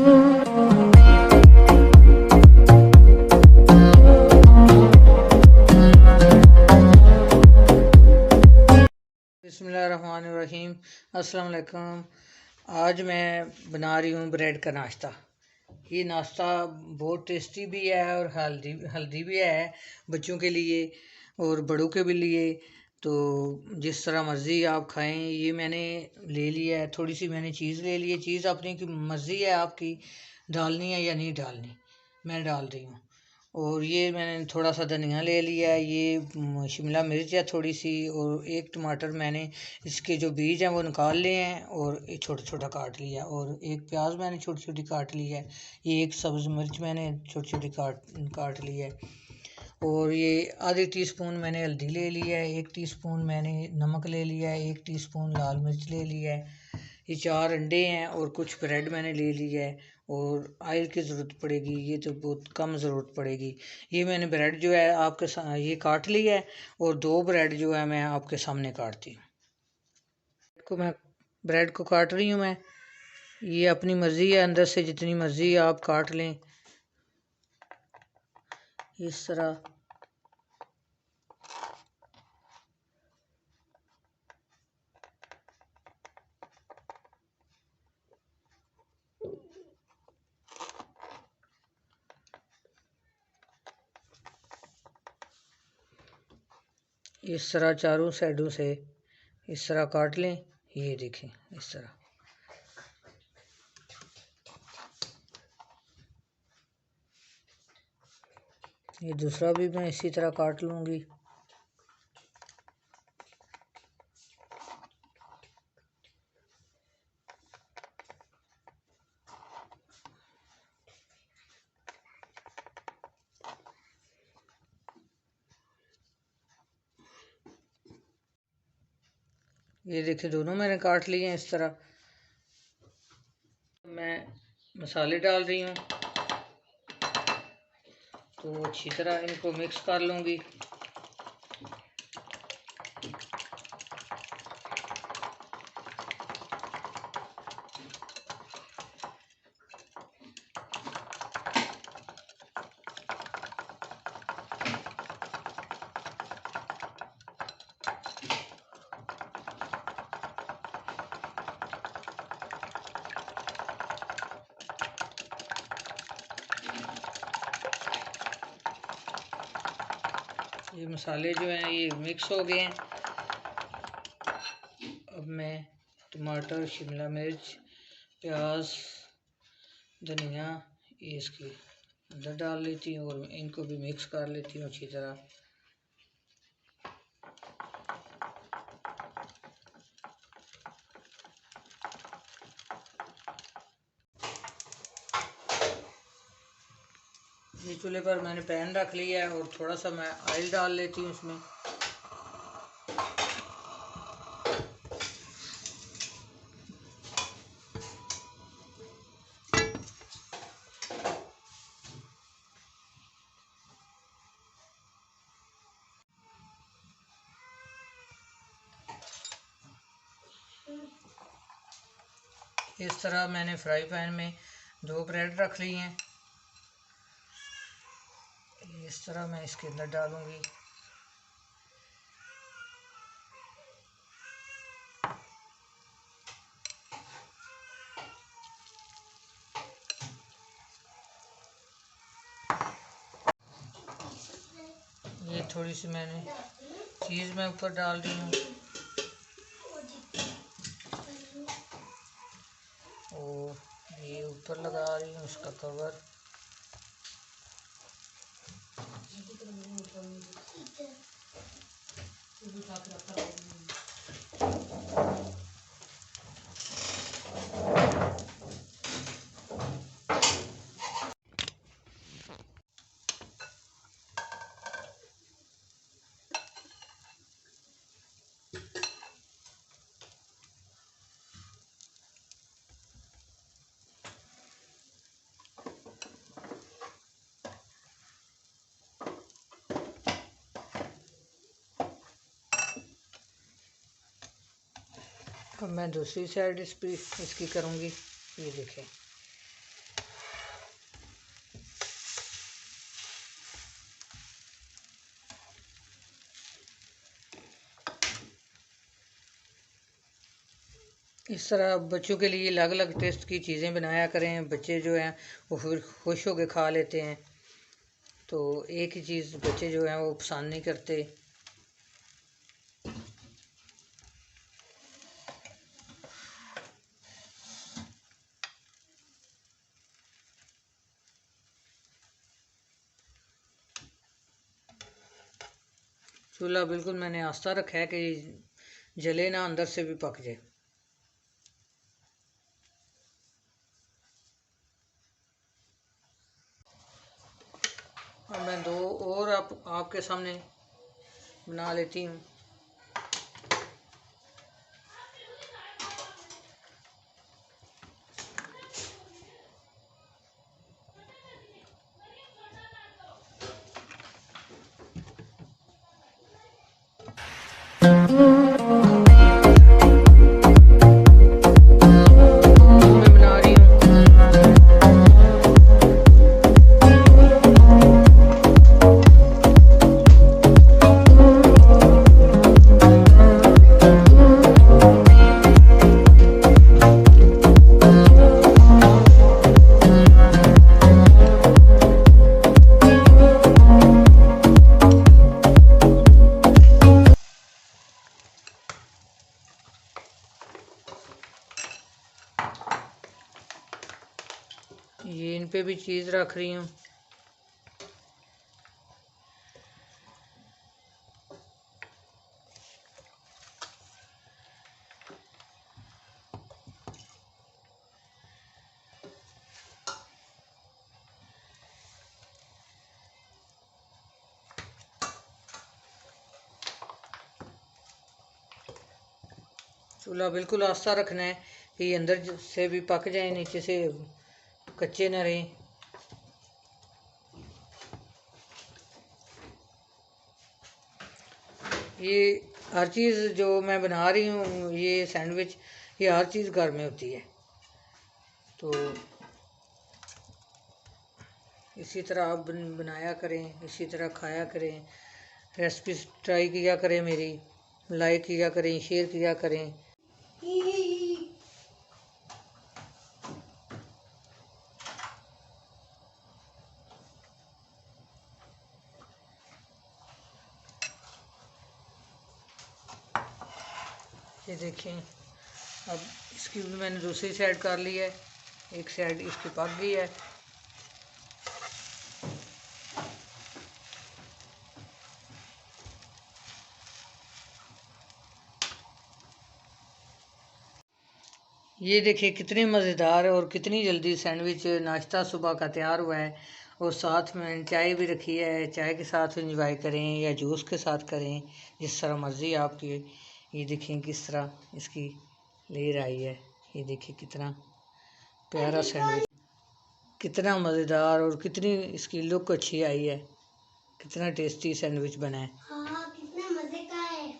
बिस्मिल्लाहिर्रहमानिर्रहीम। अस्सलाम वालेकुम। आज मैं बना रही हूँ ब्रेड का नाश्ता। ये नाश्ता बहुत टेस्टी भी है और हेल्दी भी है, बच्चों के लिए और बड़ों के भी लिए। तो जिस तरह मर्ज़ी आप खाएं। ये मैंने ले लिया है, थोड़ी सी मैंने चीज़ ले ली है। चीज़ अपनी की मर्ज़ी है आपकी, डालनी है या नहीं डालनी, मैं डाल रही हूँ। और ये मैंने थोड़ा सा धनिया ले लिया है, ये शिमला मिर्च है थोड़ी सी, और एक टमाटर मैंने इसके जो बीज हैं वो निकाल लिए हैं और ये छोटा छोटा काट लिया, और एक प्याज मैंने छोटी छोटी काट ली है। ये एक सब्ज़ मिर्च मैंने छोटी छोटी काट ली है। और ये आधी टीस्पून मैंने हल्दी ले लिया है, 1 टीस्पून मैंने नमक ले लिया है, 1 टीस्पून लाल मिर्च ले लिया है। ये 4 अंडे हैं और कुछ ब्रेड मैंने ले लिया है। और ऑयल की ज़रूरत पड़ेगी, ये तो बहुत कम ज़रूरत पड़ेगी। ये मैंने ब्रेड जो है आपके ये काट लिया है, और 2 ब्रेड जो है मैं आपके सामने काटती हूँ। मैं ब्रेड को काट रही हूँ मैं। ये अपनी मर्ज़ी है, अंदर से जितनी मर्ज़ी आप काट लें इस तरह। इस तरह चारों साइडों से इस तरह काट लें। ये देखें इस तरह। ये दूसरा भी मैं इसी तरह काट लूँगी। ये देखिए दोनों मैंने काट लिए हैं इस तरह। मैं मसाले डाल रही हूँ, तो अच्छी तरह इनको मिक्स कर लूँगी। ये मसाले जो हैं ये मिक्स हो गए हैं। अब मैं टमाटर, शिमला मिर्च, प्याज, धनिया ये इसके अंदर डाल लेती हूँ और इनको भी मिक्स कर लेती हूँ अच्छी तरह। ये चूल्हे पर मैंने पैन रख लिया है और थोड़ा सा मैं ऑयल डाल लेती हूँ इसमें। इस तरह मैंने फ्राई पैन में 2 ब्रेड रख ली हैं। इस तरह मैं इसके अंदर डालूंगी। ये थोड़ी सी मैंने चीज़ मैं ऊपर डाल रही हूँ और ये ऊपर लगा रही हूँ उसका कवर। अब मैं दूसरी साइड इसकी करूँगी। ये देखें इस तरह बच्चों के लिए अलग अलग टेस्ट की चीज़ें बनाया करें, बच्चे जो हैं वो फिर खुश होकर खा लेते हैं। तो एक ही चीज़ बच्चे जो हैं वो पसंद नहीं करते। चूल्हा बिल्कुल मैंने आस्था रखा है कि जले ना, अंदर से भी पक जाए। अब मैं दो और आपके सामने बना लेती हूँ। ये इन पे भी चीज़ रख रही हूँ। चूल्हा बिल्कुल आस्था रखना है कि ये अंदर से भी पक जाए, नीचे से कच्चे न रहें। ये हर चीज़ जो मैं बना रही हूँ, ये सैंडविच, ये हर चीज़ घर में होती है। तो इसी तरह आप बनाया करें, इसी तरह खाया करें, रेसिपी ट्राई किया करें, मेरी लाइक किया करें, शेयर किया करें। ये देखें, अब इसकी भी मैंने दूसरी साइड कर ली है, एक साइड इसकी पक गई है। ये देखिए कितने मज़ेदार और कितनी जल्दी सैंडविच नाश्ता सुबह का तैयार हुआ है। और साथ में चाय भी रखी है, चाय के साथ एंजॉय करें या जूस के साथ करें, जिस तरह मर्ज़ी आपकी। ये देखिए किस तरह इसकी लेयर आई है। ये देखिए कितना प्यारा सैंडविच, कितना मज़ेदार और कितनी इसकी लुक अच्छी आई है। कितना टेस्टी सैंडविच बना है। हाँ, कितने मज़े का है।